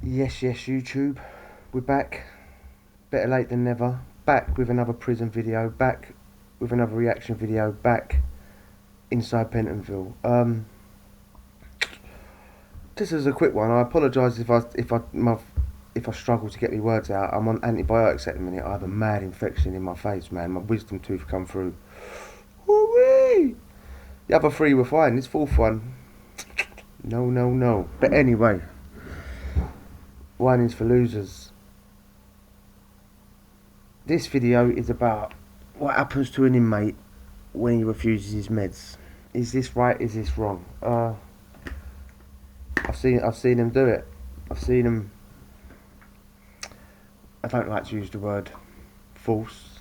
Yes, yes, YouTube. We're back. Better late than never. Back with another prison video. Back with another reaction video. Back inside Pentonville. This is a quick one. I apologise if I struggle to get my words out. I'm on antibiotics at the minute. I have a mad infection in my face, man. My wisdom tooth come through. Woo-wee! The other three were fine. This fourth one, no. But anyway, whining's for losers. This video is about what happens to an inmate when he refuses his meds. Is this right? Is this wrong? I've seen him do it. I've seen him. I don't like to use the word false,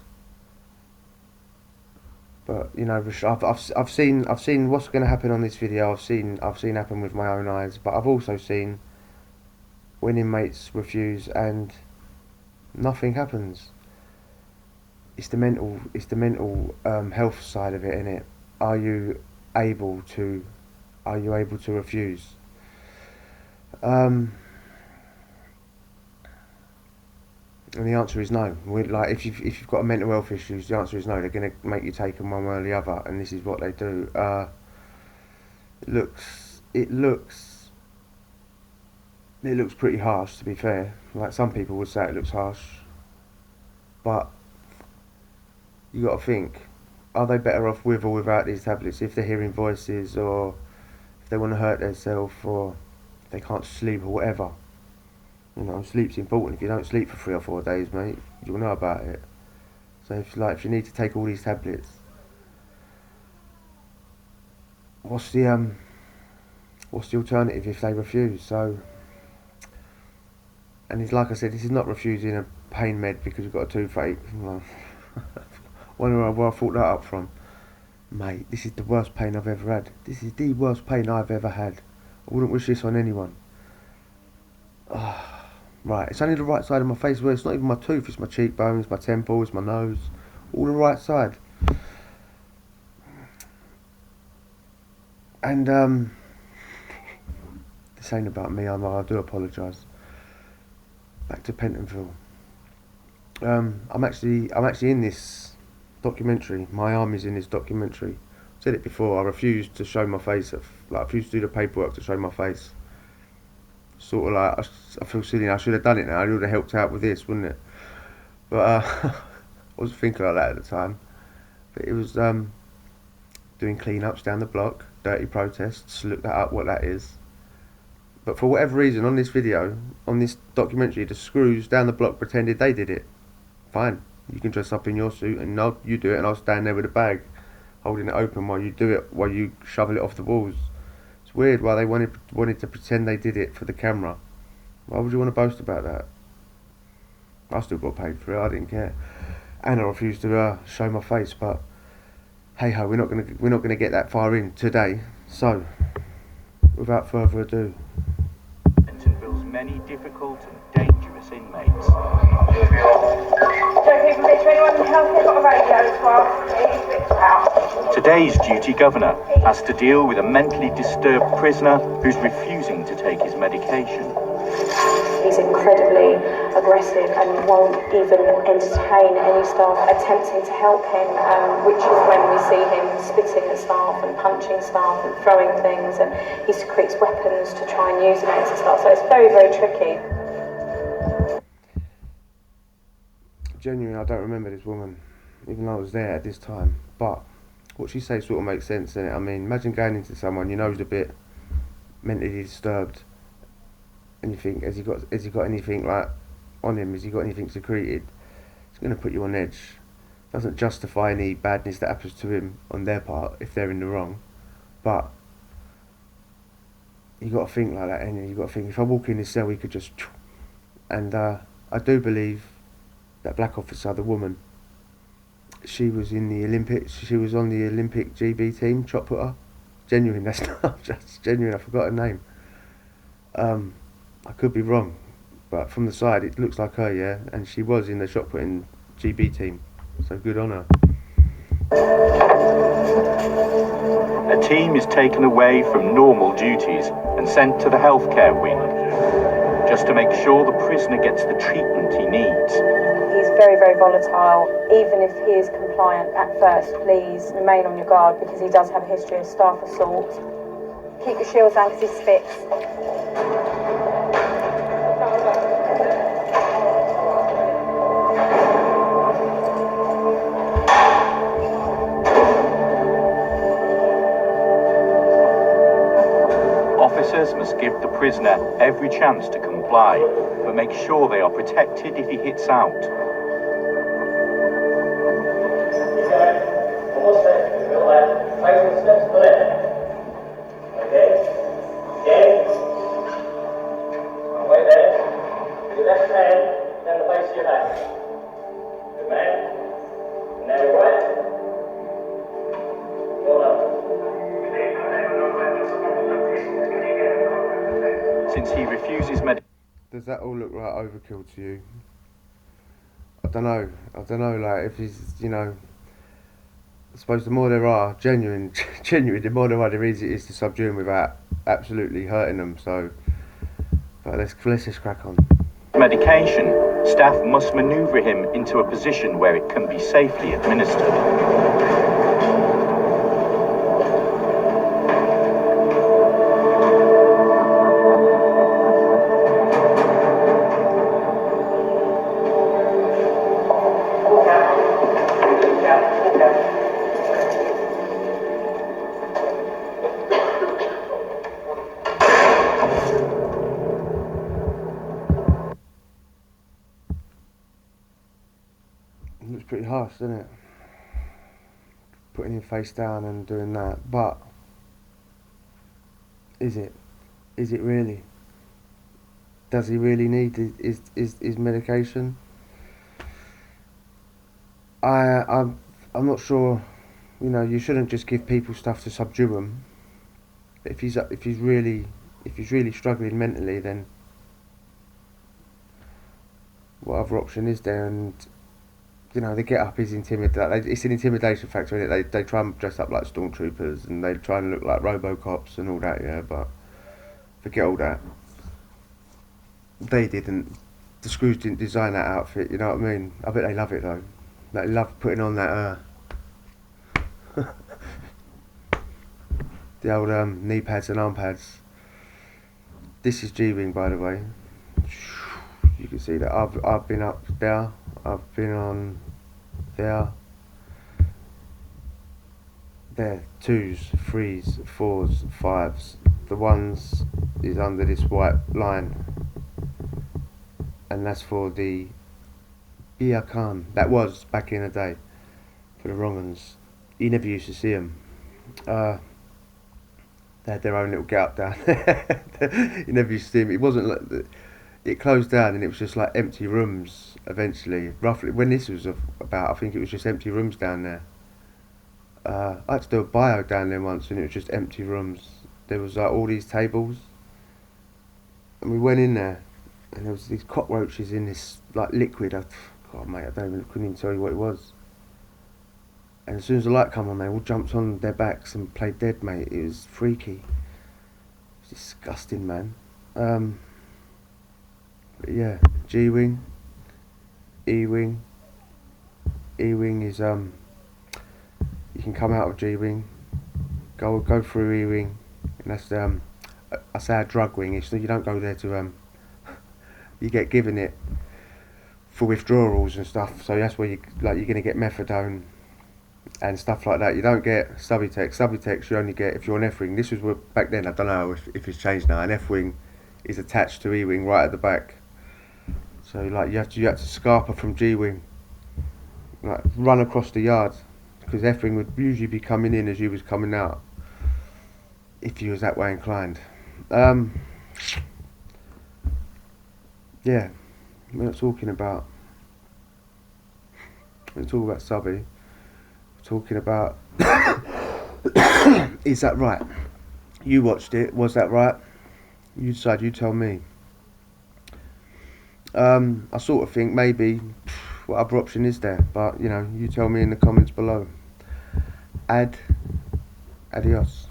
but you know, I've seen what's going to happen on this video. I've seen happen with my own eyes, but I've also seen when inmates refuse and nothing happens. It's the mental health side of it, innit? Are you able to refuse? And the answer is no. Like if you've got a mental health issues, the answer is no. They're going to make you take them one way or the other, and this is what they do. It looks pretty harsh, to be fair. Like some people would say it looks harsh, but you got to think: are they better off with or without these tablets? If they're hearing voices, or if they want to hurt themselves, or they can't sleep, or whatever. You know, sleep's important. If you don't sleep for 3 or 4 days, mate, you'll know about it. So if you need to take all these tablets, what's the alternative if they refuse? So, and it's like I said, this is not refusing a pain med because you've got a toothache. Wonder where I thought that up from, mate. This is the worst pain I've ever had. This is the worst pain I've ever had. I wouldn't wish this on anyone. Right, it's only the right side of my face. Well, it's not even my tooth, it's my cheekbones, my temples, my nose, all the right side. And this ain't about me. I do apologise. Back to Pentonville. I'm actually in this documentary. My arm is in this documentary. I said it before. I refused to show my face. I refused to do the paperwork to show my face. Sort of like, I feel silly. I should have done it now. It would have helped out with this, wouldn't it? But I wasn't thinking like that at the time. But it was doing clean-ups down the block, dirty protests. Look that up, what that is. But for whatever reason, on this video, on this documentary, the screws down the block pretended they did it. Fine, you can dress up in your suit and you do it, and I'll stand there with a bag, holding it open while you do it, while you shovel it off the walls. It's weird why they wanted to pretend they did it for the camera. Why would you want to boast about that? I still got paid for it. I didn't care, and I refused to show my face. But hey ho, we're not gonna get that far in today. So, without further ado. Pentonville's many difficult and dangerous inmates. Today's duty governor has to deal with a mentally disturbed prisoner who's refusing to take his medication. He's incredibly aggressive and won't even entertain any staff attempting to help him, which is when we see him spitting at staff and punching staff and throwing things, and he secretes weapons to try and use against the staff. So it's very, very tricky. Genuinely, I don't remember this woman, even though I was there at this time. But what she says sort of makes sense, innit? I mean, imagine going into someone you know is a bit mentally disturbed, and you think, has he got anything like on him? Has he got anything secreted? It's going to put you on edge. Doesn't justify any badness that happens to him on their part if they're in the wrong, but you got to think like that, and you got to think, if I walk in his cell, he could just. And I do believe that black officer, the woman, she was in the Olympics. She was on the Olympic GB team, shot putter. Genuine, that's not just genuine. I forgot her name. I could be wrong, but from the side it looks like her, yeah. And she was in the shot putting GB team, so good on her. A team is taken away from normal duties and sent to the healthcare wing. just to make sure the prisoner gets the treatment he needs. He's very, very volatile. Even if he is compliant at first, please remain on your guard because he does have a history of staff assault. Keep your shields down because he spits. Officers must give the prisoner every chance to comply, but make sure they are protected if he hits out. Almost there. Go left. 5 steps to the left. Okay. Again. Right there. Your left hand down the base of your back. Good man. Now right. Well done. Since he refuses Does that all look like overkill to you? I don't know. Like if he's, I suppose the more there are genuine, the more there is it is to subdue them without absolutely hurting them. So, but let's just crack on. medication, staff must manoeuvre him into a position where it can be safely administered. It looks pretty harsh, doesn't it? Putting him face down and doing that, but is it? Is it really? Does he really need his medication? I'm not sure. You shouldn't just give people stuff to subdue them. If he's really struggling mentally, then what other option is there? And the get up is intimidating. It's an intimidation factor in it. They try and dress up like stormtroopers and they try and look like RoboCops and all that. Yeah, but forget all that. They didn't. The Screws didn't design that outfit. You know what I mean? I bet they love it though. They love putting on that. The old knee pads and arm pads. This is G-Wing, by the way. You can see that I've been up there. I've been on there. There, 2s, 3s, 4s, 5s. The 1s is under this white line, and that's for the Bia Khan. That was back in the day for the wrong uns. You never used to see them. They had their own little get up down there. You never used to see them. It wasn't like it closed down and it was just like empty rooms eventually. Roughly when this was about, I think it was just empty rooms down there. I had to do a bio down there once and it was just empty rooms. There was like all these tables and we went in there and there was these cockroaches in this like liquid. God mate, couldn't even tell you what it was. And as soon as the light come on, they all jumped on their backs and played dead, mate. It was freaky. It was disgusting, man. But yeah, G-Wing, E-Wing. E-Wing is you can come out of G-Wing, go through E-Wing, and that's I say a drug wing. So you don't go there to you get given it for withdrawals and stuff. So that's where you're gonna get methadone and stuff like that. You don't get Subutex. Subutex you only get if you're an F-Wing. This was back then. I don't know if it's changed now. An F-Wing is attached to E-Wing right at the back. So like you had to scarper from G-Wing, like run across the yard, because F-Wing would usually be coming in as you was coming out, if you was that way inclined. Yeah, we're not talking about. We're talking about Subby. We're talking about. Is that right? You watched it. Was that right? You decide. You tell me. I sort of think maybe what other option is there, but you tell me in the comments below. Adios.